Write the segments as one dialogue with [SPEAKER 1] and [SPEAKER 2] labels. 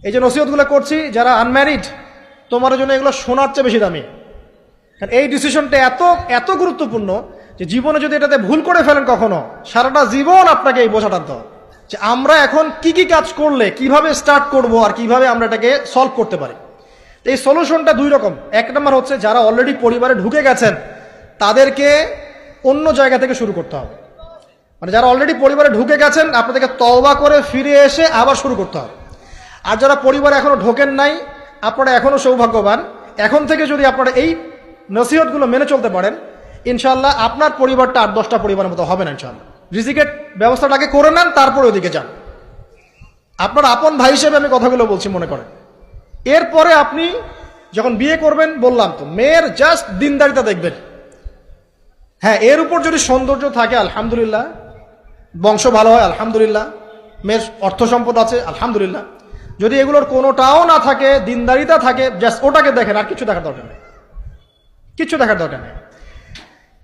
[SPEAKER 1] এই যে নসিহতগুলো করছি, যারা আনম্যারিড, তোমার জন্য এগুলো শোনার চেয়ে বেশি দামি। কারণ এই ডিসিশনটা এত এত গুরুত্বপূর্ণ যে জীবনে যদি এটাতে ভুল করে ফেলেন কখনো, সারাটা জীবন আপনাকে এই বোঝা টানতে হবে যে আমরা এখন কি কি কাজ করলে কিভাবে স্টার্ট করব আর কিভাবে আমরা এটাকে সলভ করতে পারি। এই সলিউশনটা দুই রকম। এক নম্বর হচ্ছে যারা অলরেডি পরিবারে ঢুকে গেছেন তাদেরকে অন্য জায়গা থেকে শুরু করতে হবে। মানে যারা অলরেডি পরিবারে ঢুকে গেছেন আপনাদেরকে তওবা করে ফিরে এসে আবার শুরু করতে হবে। আর যারা পরিবারে এখনো ঢোকেন নাই, আপনারা এখনো সৌভাগ্যবান। এখন থেকে যদি আপনারা এই নসিহতগুলো মেনে চলতে পারেন, ইনশাআল্লাহ আপনার পরিবারটা 8-10টা পরিবারের মতো হবে না। ইনশাআল্লাহ রিজিকের ব্যবস্থাটাকে করে নেন, তারপরে ওইদিকে যান। আপনার আপন ভাই হিসেবে আমি কথাগুলো বলছি, মনে করেন। এরপরে আপনি যখন বিয়ে করবেন, বললাম তো, মেয়ের জাস্ট দিনদারিতা দেখবেন। হ্যাঁ, এর উপর যদি সৌন্দর্য থাকে আলহামদুলিল্লাহ, বংশ ভালো হয় আলহামদুলিল্লাহ, মেয়ের অর্থ সম্পদ আছে আলহামদুলিল্লাহ। যদি এগুলোর কোনোটাও না থাকে, দিনদারিতা থাকে, জাস্ট ওটাকে দেখেন, আর কিছু দেখার দরকার নেই, কিছু দেখার দরকার নেই।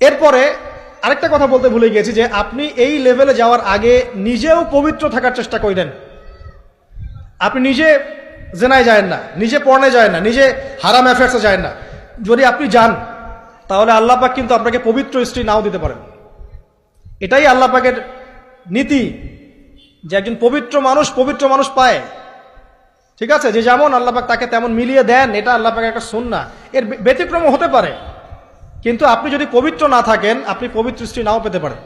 [SPEAKER 1] এরপরে আরেকটা কথা বলতে ভুলে গিয়েছি যে আপনি এই লেভেলে যাওয়ার আগে নিজেও পবিত্র থাকার চেষ্টা করেন। আপনি নিজে জেনায় যায় না, নিজে পর্নে যায় না, নিজে হারাম অ্যাফেয়ার্সে যায় না। যদি আপনি যান তাহলে আল্লাহ পাক কিন্তু আপনাকে পবিত্র স্ত্রী নাও দিতে পারেন। এটাই আল্লাহ পাকের নীতি যে একজন পবিত্র মানুষ পায়। ঠিক আছে, যে যেমন আল্লাহ পাক তাকে তেমন মিলিয়ে দেন, এটা আল্লাহ পাকের একটা সুন্নাহ। এর ব্যতিক্রম হতে পারে, কিন্তু আপনি যদি পবিত্র না থাকেন আপনি পবিত্র স্ত্রী নাও পেতে পারেন।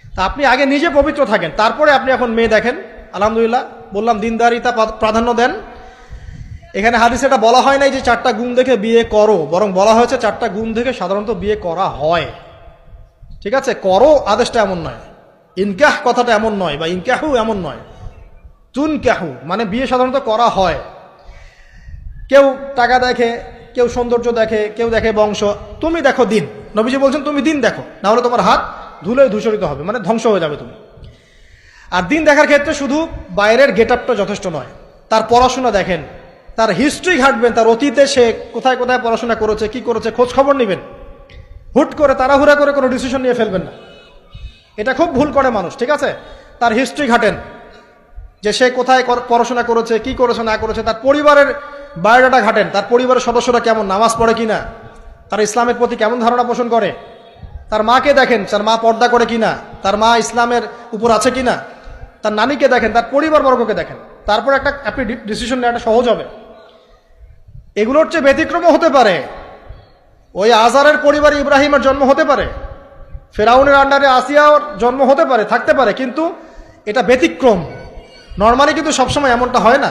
[SPEAKER 1] তা আপনি আগে নিজে পবিত্র থাকেন, তারপরে আপনি এখন মেয়ে দেখেন। আলহামদুলিল্লাহ, বললাম দিনদারিতা প্রাধান্য দেন। এখানে হাদিসে এটা বলা হয় নাই যে 4টা গুণ দেখে বিয়ে করো, বরং বলা হয়েছে 4টা গুণ দেখে সাধারণত বিয়ে করা হয়। ঠিক আছে, করো আদেশটা এমন নয়, ইনকাহ কথাটা এমন নয়, বা ইনকাহু এমন নয়, তুনকাহু মানে বিয়ে সাধারণত করা হয়। কেউ টাকা দেখে, কেউ সৌন্দর্য দেখে, কেউ দেখে বংশ। তুমি দেখো দিন। নবীজি বলছেন তুমি দিন দেখো, না হলে তোমার হাত ধুলোয় ধূসরিত হবে, মানে ধ্বংস হয়ে যাবে তুমি। আর দিন দেখার ক্ষেত্রে শুধু বাইরের গেট আপটা যথেষ্ট নয়, তার পড়াশোনা দেখেন, তার হিস্ট্রি ঘাটবেন, তার অতীতে সে কোথায় কোথায় পড়াশোনা করেছে, কি করেছে, খোঁজ খবর নেবেন। হুট করে তাড়াহুড়া করে কোনো ডিসিশন নিয়ে ফেলবেন না, এটা খুব ভুল করে মানুষ। ঠিক আছে, তার হিস্ট্রি ঘাটেন যে সে কোথায় পড়াশোনা করেছে, কি করেছে না করেছে। তার পরিবারের বায়োডাটা ঘাটেন, তার পরিবারের সদস্যরা কেমন, নামাজ পড়ে কিনা, তার ইসলামের প্রতি কেমন ধারণা পোষণ করে। তার মাকে দেখেন, তার মা পর্দা করে কিনা, তার মা ইসলামের উপর আছে কিনা। তার নানিকে দেখেন, তার পরিবারবর্গকে দেখেন, তারপর আপনি ডিসিশন নেওয়াটা সহজ হবে। এগুলোর চেয়ে ব্যতিক্রমও হতে পারে। ওই আজারের পরিবারে ইব্রাহিমের জন্ম হতে পারে, ফেরাউনের আন্ডারে আসিয়ার জন্ম হতে পারে, থাকতে পারে, কিন্তু এটা ব্যতিক্রম। নর্মালি কিন্তু সবসময় এমনটা হয় না।